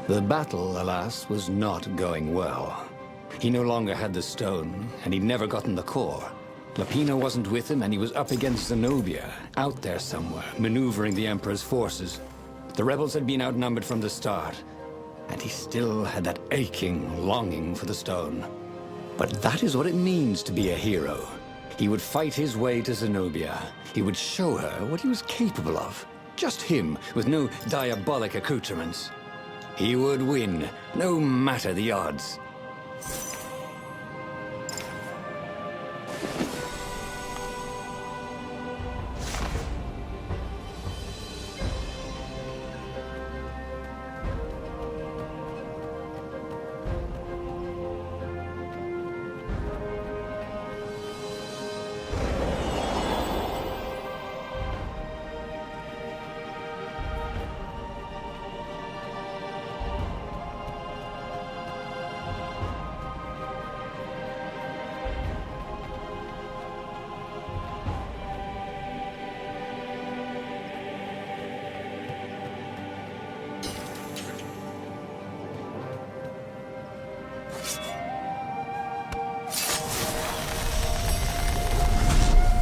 The battle, alas, was not going well. He no longer had the stone, and he'd never gotten the core. Lapina wasn't with him, and he was up against Zenobia, out there somewhere, maneuvering the Emperor's forces. The rebels had been outnumbered from the start, and he still had that aching longing for the stone. But that is what it means to be a hero. He would fight his way to Zenobia. He would show her what he was capable of. Just him, with no diabolic accoutrements. He would win, no matter the odds.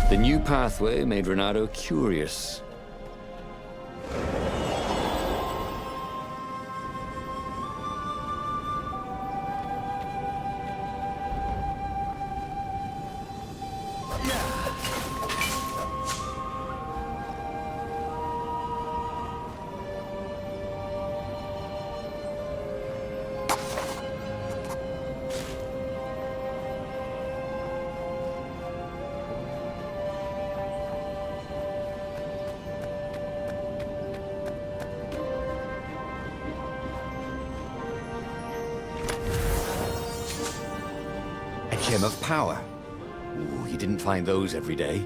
The new pathway made Renato curious. Gem of power. Ooh, he didn't find those every day.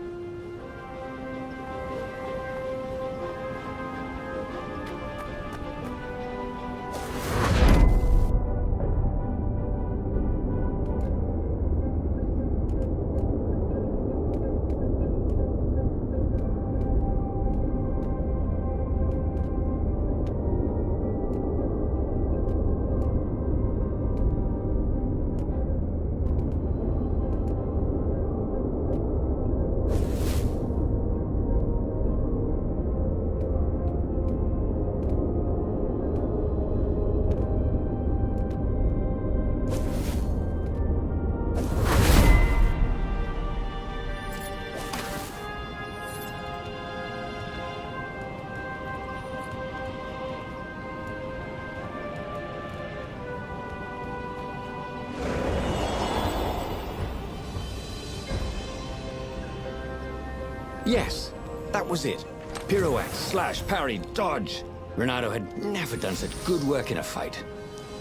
Yes, that was it. Pirouette, slash, parry, dodge. Renato had never done such good work in a fight.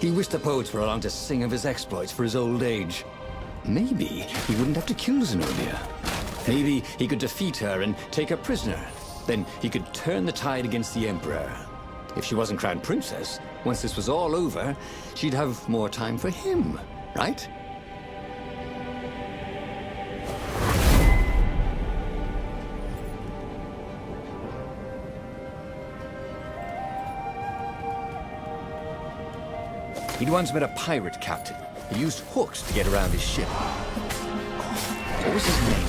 He wished the poets were allowed to sing of his exploits for his old age. Maybe he wouldn't have to kill Zenobia. Maybe he could defeat her and take her prisoner. Then he could turn the tide against the Emperor. If she wasn't crowned princess, once this was all over, she'd have more time for him, right? He'd once met a pirate captain. He used hooks to get around his ship. What was his name?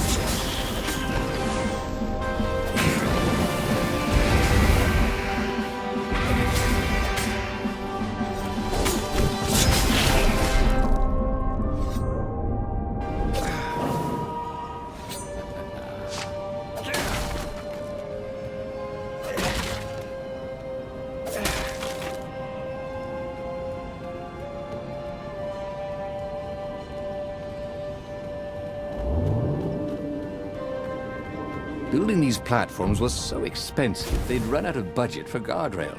Building these platforms was so expensive, they'd run out of budget for guardrails.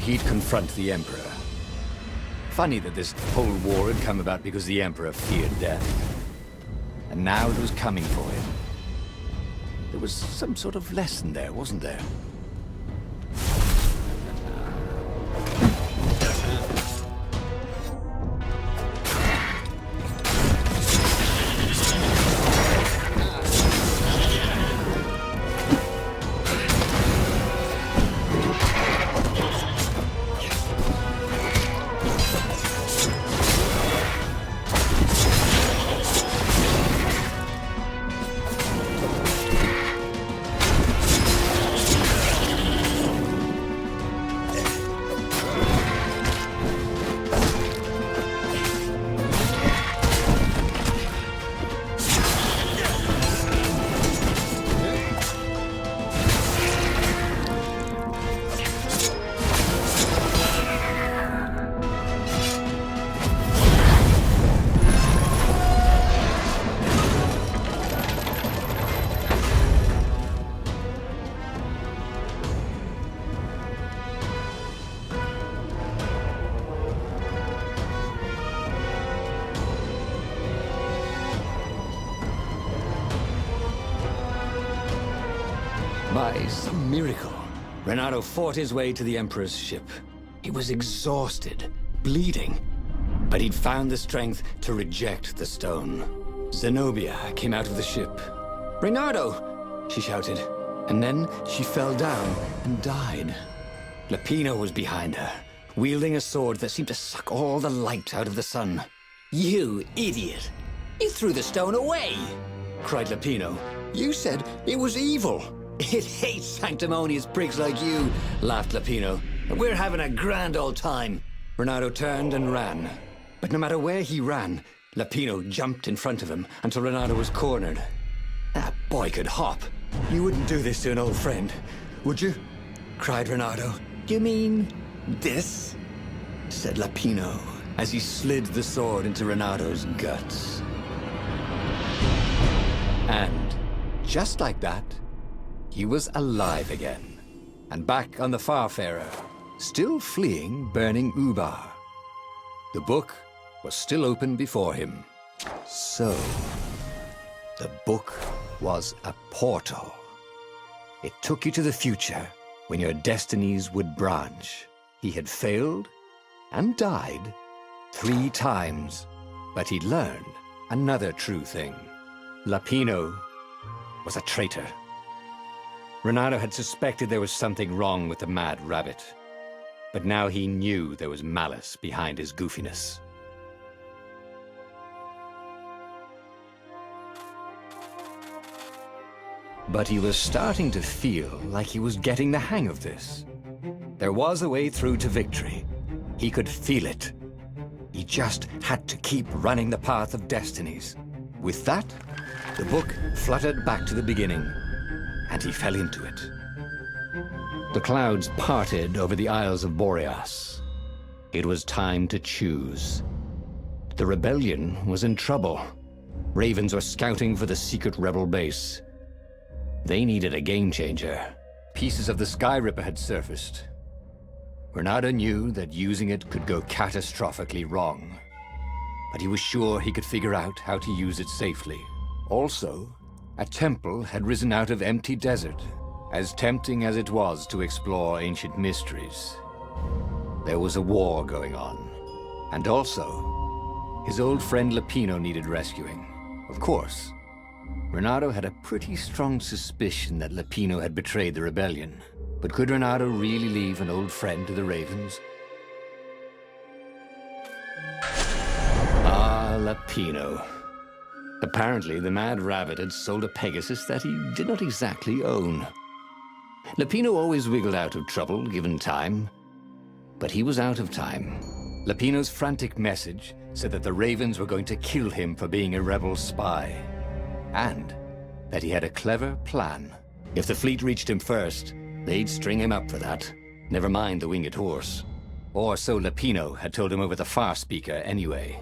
he'd confront the Emperor. Funny that this whole war had come about because the Emperor feared death. And now it was coming for him. There was some sort of lesson there, wasn't there? By some miracle, Renato fought his way to the Emperor's ship. He was exhausted, bleeding, but he'd found the strength to reject the stone. Zenobia came out of the ship. "Renato!" she shouted, and then she fell down and died. Lapino was behind her, wielding a sword that seemed to suck all the light out of the sun. "You idiot! You threw the stone away!" cried Lapino. "You said it was evil." "It hates sanctimonious prigs like you," laughed Lapino. "We're having a grand old time." Renato turned and ran. But no matter where he ran, Lapino jumped in front of him until Renato was cornered. That boy could hop. "You wouldn't do this to an old friend, would you?" cried Renato. "You mean this?" said Lapino as he slid the sword into Renato's guts. And just like that, he was alive again, and back on the Farfarer, still fleeing burning Ubar. The book was still open before him. So, the book was a portal. It took you to the future, when your destinies would branch. He had failed and died 3 times, but he'd learned another true thing. Lapino was a traitor. Renato had suspected there was something wrong with the Mad Rabbit, but now he knew there was malice behind his goofiness. But he was starting to feel like he was getting the hang of this. There was a way through to victory. He could feel it. He just had to keep running the path of destinies. With that, the book fluttered back to the beginning, and he fell into it. The clouds parted over the Isles of Boreas. It was time to choose. The rebellion was in trouble. Ravens were scouting for the secret rebel base. They needed a game changer. Pieces of the Sky Ripper had surfaced. Renato knew that using it could go catastrophically wrong, but he was sure he could figure out how to use it safely. Also, a temple had risen out of empty desert, as tempting as it was to explore ancient mysteries. There was a war going on, and also, his old friend Lapino needed rescuing. Of course, Renato had a pretty strong suspicion that Lapino had betrayed the rebellion, but could Renato really leave an old friend to the Ravens? Ah, Lapino. Apparently, the Mad Rabbit had sold a Pegasus that he did not exactly own. Lapino always wiggled out of trouble, given time. But he was out of time. Lapino's frantic message said that the Ravens were going to kill him for being a rebel spy, and that he had a clever plan. If the fleet reached him first, they'd string him up for that. Never mind the winged horse. Or so Lapino had told him over the far speaker anyway.